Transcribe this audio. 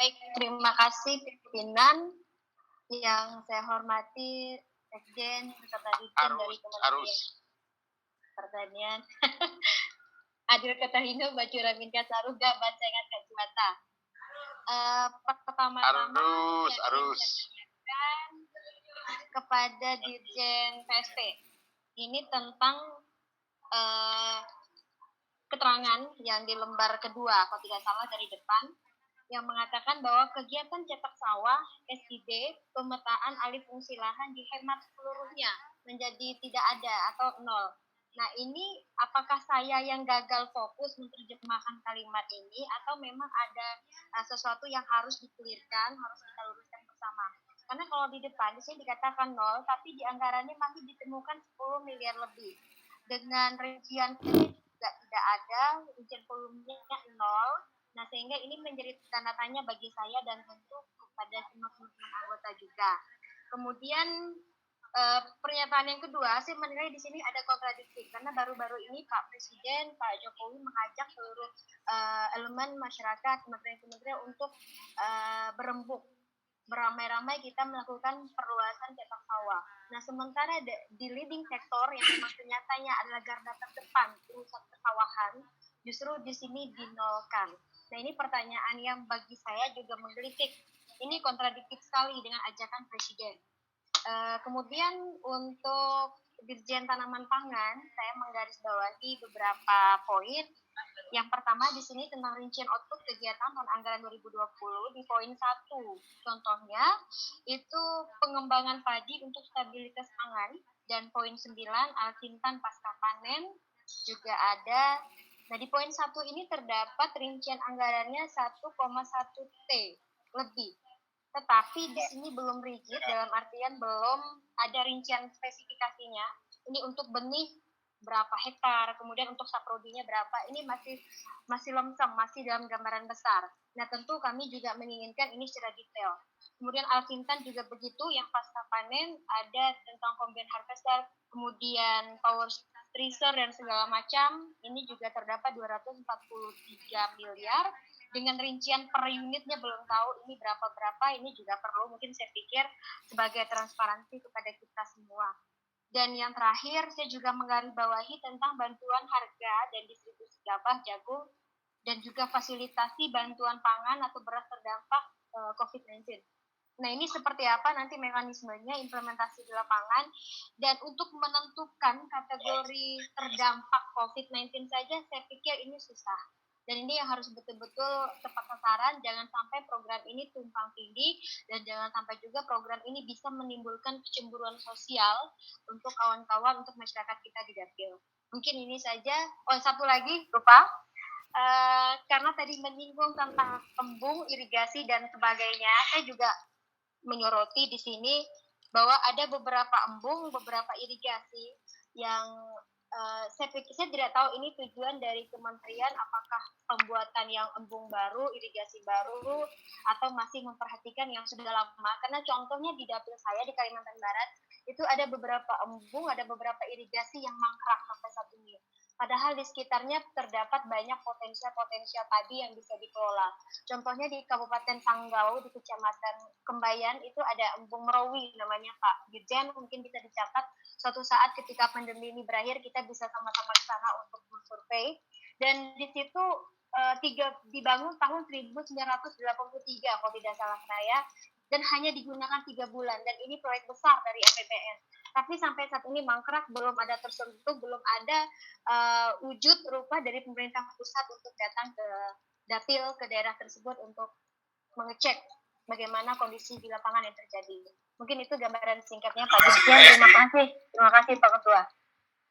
Baik, terima kasih pimpinan yang saya hormati Sekjen beserta Dirjen dari Kementerian Pertanian. Adil Ketahino, Baju Raminka Saruga, Bancengan Kajuata. Pertama-tama arus kepada Dirjen PSP. Ini tentang keterangan yang di lembar kedua, kalau tidak salah dari depan, yang mengatakan bahwa kegiatan cetak sawah SID pemetaan alih fungsi lahan dihemat seluruhnya menjadi tidak ada atau nol. Nah, ini apakah saya yang gagal fokus menerjemahkan kalimat ini atau memang ada sesuatu yang harus dikelirkan, harus kita luruskan bersama? Karena kalau di depan di sini dikatakan nol, tapi di anggarannya masih ditemukan 10 miliar lebih. Dengan rincian juga tidak ada, rincian volumenya nol. Nah, sehingga ini menjadi tanda tanya bagi saya dan tentu kepada semua teman-teman anggota juga. Kemudian pernyataan yang kedua, saya menilai di sini ada kontradiksi karena baru-baru ini Pak Presiden, Pak Jokowi mengajak seluruh elemen masyarakat, kementerian-kementerian untuk berembuk, beramai-ramai kita melakukan perluasan cetak sawah. Nah, sementara di leading sektor yang memang nyatanya adalah garda terdepan urusan persawahan, justru di sini dinolkan. Nah, ini pertanyaan yang bagi saya juga menggelitik. Ini kontradiktif sekali dengan ajakan Presiden. Kemudian untuk Dirjen Tanaman Pangan, saya menggarisbawahi beberapa poin. Yang pertama di sini tentang rincian output kegiatan tahun anggaran 2020 di poin 1. Contohnya itu pengembangan padi untuk stabilitas pangan, dan poin 9 alkintan pasca panen juga ada. Nah, di poin 1 ini terdapat rincian anggarannya 1,1 T lebih. Tetapi di sini belum rigid, dalam artian belum ada rincian spesifikasinya. Ini untuk benih berapa hektar, kemudian untuk saprodinya berapa. Ini masih lemsem, masih dalam gambaran besar. Nah, tentu kami juga menginginkan ini secara detail. Kemudian alkintan juga begitu, yang pasca panen ada tentang combine harvester, kemudian power tracer dan segala macam. Ini juga terdapat 243 miliar. Dengan rincian per unitnya belum tahu ini berapa, ini juga perlu mungkin saya pikir sebagai transparansi kepada kita semua. Dan yang terakhir, saya juga menggarisbawahi tentang bantuan harga dan distribusi gabah, jagung, dan juga fasilitasi bantuan pangan atau beras terdampak COVID-19. Nah, ini seperti apa nanti mekanismenya, implementasi di lapangan, dan untuk menentukan kategori terdampak COVID-19 saja, saya pikir ini susah. Dan ini yang harus betul-betul tepat sasaran, jangan sampai program ini tumpang tindih, dan jangan sampai juga program ini bisa menimbulkan kecemburuan sosial untuk kawan-kawan, untuk masyarakat kita di Dapil. Mungkin ini saja. Oh, satu lagi, lupa. Karena tadi menyinggung tentang embung, irigasi, dan sebagainya, saya juga menyoroti di sini bahwa ada beberapa embung, beberapa irigasi yang saya tidak tahu ini tujuan dari kementerian, apakah pembuatan yang embung baru, irigasi baru, atau masih memperhatikan yang sudah lama. Karena contohnya di dapil saya di Kalimantan Barat, itu ada beberapa embung, ada beberapa irigasi yang mangkrak sampai saat ini. Padahal di sekitarnya terdapat banyak potensial padi yang bisa dikelola. Contohnya di Kabupaten Sanggau, di Kecamatan Kembayan, itu ada embung Merawi namanya Pak Dirjen, mungkin bisa dicatat suatu saat ketika pandemi ini berakhir, kita bisa sama-sama ke sana untuk survei. Dan di situ dibangun tahun 1983, kalau tidak salah saya, dan hanya digunakan 3 bulan, dan ini proyek besar dari APBN. Tapi sampai saat ini mangkrak, belum ada tersentuh, belum ada wujud rupa dari pemerintah pusat untuk datang ke dapil, ke daerah tersebut untuk mengecek bagaimana kondisi di lapangan yang terjadi. Mungkin itu gambaran singkatnya Pak Dirjen. Terima kasih Pak Ketua.